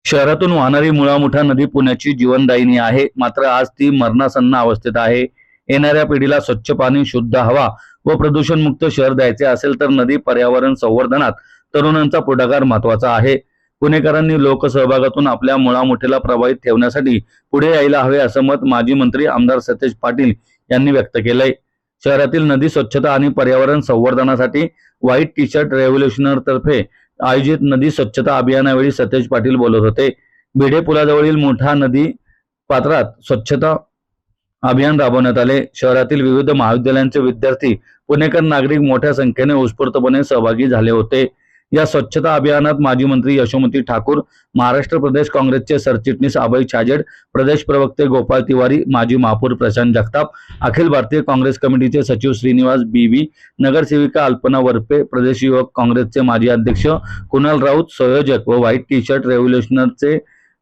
शहरातून वाहणारी मुळामुठा नदी पुण्याची जीवनदायिनी आहे, मात्र आज ती मरणासन्न अवस्थेत आहे. येणाऱ्या पिढीला स्वच्छ पाणी, शुद्ध हवा व प्रदूषणमुक्त शहर द्यायचे असेल तर नदी पर्यावरण संवर्धनात तरुणांचा पुढाकार महत्वाचा आहे. पुणेकरांनी लोकसहभागातून आपल्या मुळामुठेला प्रभावित ठेवण्यासाठी पुढे यायला हवे असं मत माजी मंत्री आमदार सतेज पाटील यांनी व्यक्त केलंय. शहरातील नदी स्वच्छता आणि पर्यावरण संवर्धनासाठी व्हाईट टी शर्ट रेव्होल्युशनर तर्फे आयोजित नदी स्वच्छता अभियानावेळी सतेज पाटील बोलत होते. भिडे पुलाजवळील मोठा नदी पात्रात स्वच्छता अभियान राबवण्यात आले. शहरातील विविध महाविद्यालयांचे विद्यार्थी, पुणेकर नागरिक मोठ्या संख्येने उत्स्फूर्तपणे सहभागी झाले होते. या स्वच्छता अभियानात माजी मंत्री यशोमती ठाकूर, महाराष्ट्र प्रदेश काँग्रेसचे सरचिटणीस अभय छाजेड, प्रदेश प्रवक्ते गोपाळ तिवारी, माजी महापौर प्रशांत जगताप, अखिल भारतीय काँग्रेस कमिटीचे सचिव श्रीनिवास बीवी, नगरसेविका अल्पना वरपे, प्रदेश युवक काँग्रेसचे माजी अध्यक्ष कुणाल राऊत, संयोजक व व्हाईट टी शर्ट रेव्होल्युशनरचे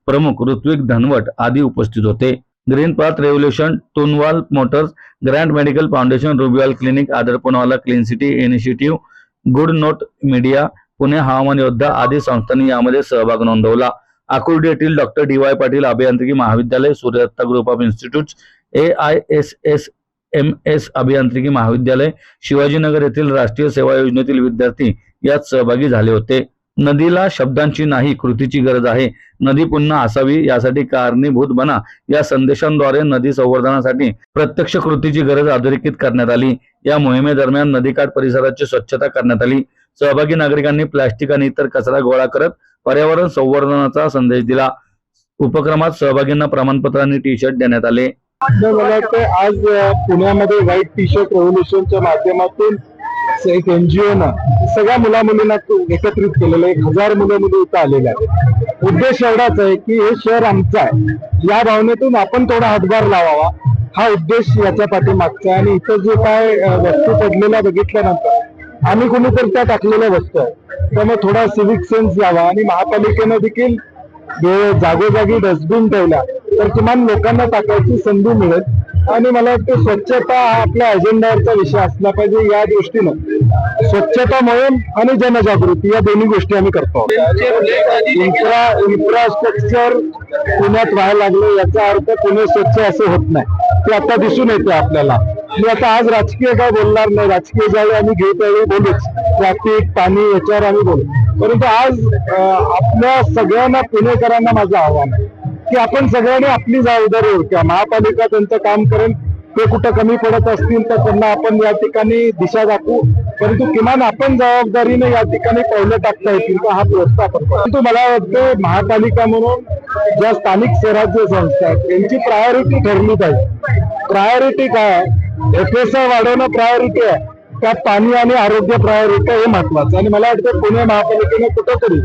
प्रमुख ऋत्विक धनवट आदी उपस्थित होते. Green Path Revolution, Tunwal Motors, Grand Medical Foundation, Ruby Hall Clinic, Adar Poonawalla Clean City Initiative, Good Note Media, Pune हवामान योद्धा आदी संस्थांनी यामध्ये सहभाग नोंदवला. आकुर्डी येथील डॉक्टर डी.वाय. पाटील अभियांत्रिकी महाविद्यालय, Suryadatta group of institutes, AISSMS अभियांत्रिकी महाविद्यालय, शिवाजीनगर येथील राष्ट्रीय सेवा योजनेतील विद्यार्थी यात सहभागी झाले होते. नदीला शब्दांची नाही, कृतीची गरज आहे. नदी पुन्हा असावी यासाठी कारणीभूत बना या संदेशांद्वारे नदी संवर्धनासाठी प्रत्यक्ष कृतीची गरज अधोरेखित करण्यात आली. या मोहिमेदरम्यान नदीकाठ परिसराची स्वच्छता करण्यात आली. सहभागी नागरिकांनी प्लास्टिक आणि इतर कचरा गोळा करत पर्यावरण संवर्धनाचा संदेश दिला. उपक्रमात सहभागींना प्रमाणपत्र आणि टी शर्ट देण्यात आले. मला वाटतं आज पुण्यामध्ये व्हाईट टी शर्ट रेव्होल्युशनच्या माध्यमातून एक NGO ना सगळ्या मुला मुलींना एकत्रित केलेलं 1000 मुलं मुली इथं आलेले आहेत. उद्देश एवढाच आहे की हे शहर आमचं आहे, या भावनेतून आपण थोडा हातभार लावावा, हा उद्देश याच्या पाठीमागचा आहे. आणि इथं जे काय वस्तू पडलेल्या बघितल्यानंतर आम्ही कोणीतरी त्या टाकलेल्या वस्तू आहे, त्यामुळे थोडा सिव्हिक सेन्स यावा. आणि महापालिकेनं देखील जागोजागी डस्टबिन ठेवला तर किमान लोकांना टाकायची संधी मिळेल. आणि मला वाटतं स्वच्छता हा आपल्या अजेंडावरचा विषय असला पाहिजे. या दृष्टीनं स्वच्छता मोहीम आणि जनजागृती या दोन्ही गोष्टी आम्ही करतो. इन्फ्रास्ट्रक्चर पुण्यात व्हायला लागलं याचा अर्थ पुणे स्वच्छ असं होत नाही, ते आता दिसून येते आपल्याला. मी आता आज राजकीय काय बोलणार नाही, राजकीय ज्यावेळी आम्ही घेऊ त्यावेळी बोलूच, ट्रॅफिक पाणी याच्यावर आम्ही बोलू. परंतु आज आपल्या सगळ्यांना पुणेकरांना माझं आव्हान आहे की आपण सगळ्यांनी आपली जबाबदारी ओळखा. महापालिका त्यांचं काम करेल, ते कुठं कमी पडत असतील तर त्यांना आपण या ठिकाणी दिशा दाखवू, परंतु किमान आपण जबाबदारीने या ठिकाणी पावलं टाकता येतील का हा प्रयत्न आपण करू. परंतु मला वाटतं महापालिका म्हणून ज्या स्थानिक स्वराज्य संस्था आहेत त्यांची प्रायोरिटी ठरली पाहिजे. प्रायोरिटी काय? FSI वाढवणं प्रायोरिटी आहे, त्यात पाणी आणि आरोग्य प्रायोरिटी हे महत्वाचं. आणि मला वाटतं पुणे महापालिकेने कुठंतरी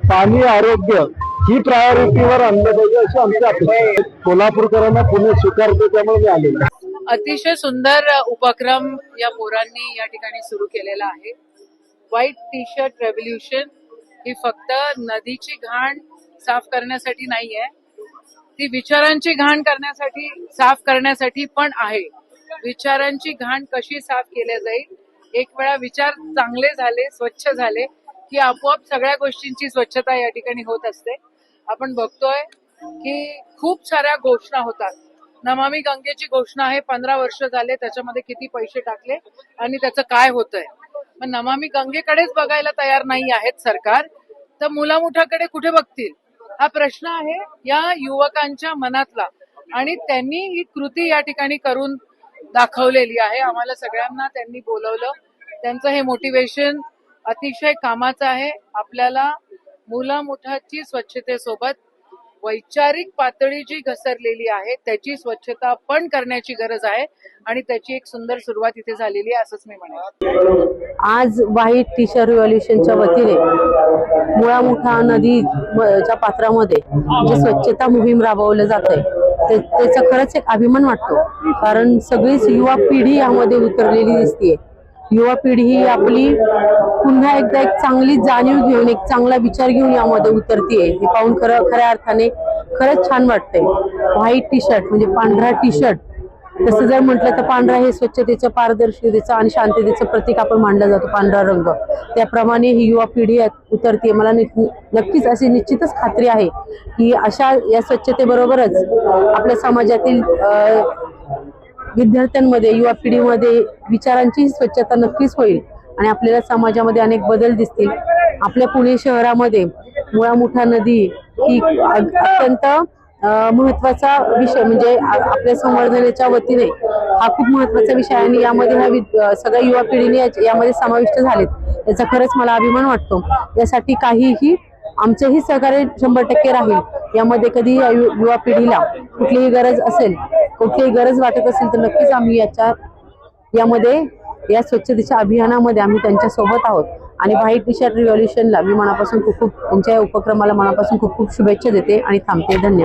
पाणी, आरोग्य ही प्रायोरिटीवर आणलं पाहिजे अशी आमची अपेक्षा आहे. कोल्हापूरकरांना पुणे स्वीकारतो त्यामुळे मी आलेलो. अतिशय सुंदर उपक्रम या पोरांनी या ठिकाणी सुरू केलेला आहे. व्हाईट टी शर्ट रेव्होल्युशन ही फक्त नदीची घाण साफ करण्यासाठी नाहीये, ती विचारांची घाण करण्यासाठी, साफ करण्यासाठी पण आहे. विचारांची घाण कशी साफ केल्या जाईल, एक वेळा विचार चांगले झाले, स्वच्छ झाले की आपोआप सगळ्या गोष्टींची स्वच्छता या ठिकाणी होत असते. आपण बघतोय की खूप साऱ्या घोषणा होतात. नमामि गंगेची घोषणा आहे, 15 वर्ष झाले, त्याच्यामध्ये किती पैसे टाकले आणि त्याचं काय होतंय. मग नमामि गंगेकडेच बघायला तयार नाही आहेत सरकार, तर मुलामुठाकडे कुठे बघतील हा प्रश्न आहे या युवकांच्या मनातला. आणि त्यांनी ही कृती या ठिकाणी करून दाखवलेली आहे. आम्हाला सगळ्यांना त्यांनी बोलवलं, त्यांचं हे मोटिवेशन अतिशय कामाचं आहे. आपल्याला मुलामुठाची स्वच्छतेसोबत वैचारिक पातळी जी घसरलेली आहे त्याची स्वच्छता पण करण्याची गरज आहे आणि त्याची एक सुंदर सुरुवात इथे झालेली आहे असंच मी म्हणेन. आज व्हाईट टी शर्ट रेव्होल्युशनच्या वतीने मुळामुठा नदीच्या पात्रामध्ये जे स्वच्छता मोहीम राबवलं जात आहे त्याचा खरंच एक अभिमान वाटतो. कारण सगळीच युवा पिढी यामध्ये उतरलेली दिसतीये. युवा पिढी ही आपली पुन्हा एकदा एक चांगली जाणीव घेऊन, एक चांगला विचार घेऊन यामध्ये उतरतीये. हे पाहून खऱ्या अर्थाने खरंच छान वाटतंय. व्हाईट टी शर्ट म्हणजे पांढरा टी शर्ट तसं जर म्हटलं तर पांढरा हे स्वच्छतेचं, पारदर्शकतेचं आणि शांततेचं प्रतीक आपण मानला जातो, पांढरा रंग. त्याप्रमाणे ही युवा पिढी उतरते. मला नक्कीच अशी निश्चितच खात्री आहे की अशा या स्वच्छतेबरोबरच आपल्या समाजातील विद्यार्थ्यांमध्ये, युवा पिढीमध्ये विचारांची स्वच्छता नक्कीच होईल आणि आपल्याला समाजामध्ये अनेक बदल दिसतील. आपल्या पुणे शहरामध्ये मुळा मुठा नदी ही अत्यंत महत्वाचा विषय, म्हणजे आपल्या संवर्धनाच्या वतीने हा खूप महत्वाचा विषय आहे आणि यामध्ये ह्या सगळ्या युवा पिढीने यामध्ये समाविष्ट झालेत. याचा खरंच मला अभिमान वाटतो. यासाठी काहीही आमचंही सहकार्य 100% राहील. यामध्ये कधी युवा पिढीला कुठलीही गरज असेल, कुठलीही गरज वाटत असेल तर नक्कीच आम्ही यामध्ये या स्वच्छतेच्या अभियानामध्ये आम्ही त्यांच्या सोबत आहोत. आणि व्हाईट टी शर्ट रिव्हॉल्युशनला मी मनापासून खूप त्यांच्या या उपक्रमाला मनापासून खूप शुभेच्छा देते आणि थांबते. धन्यवाद.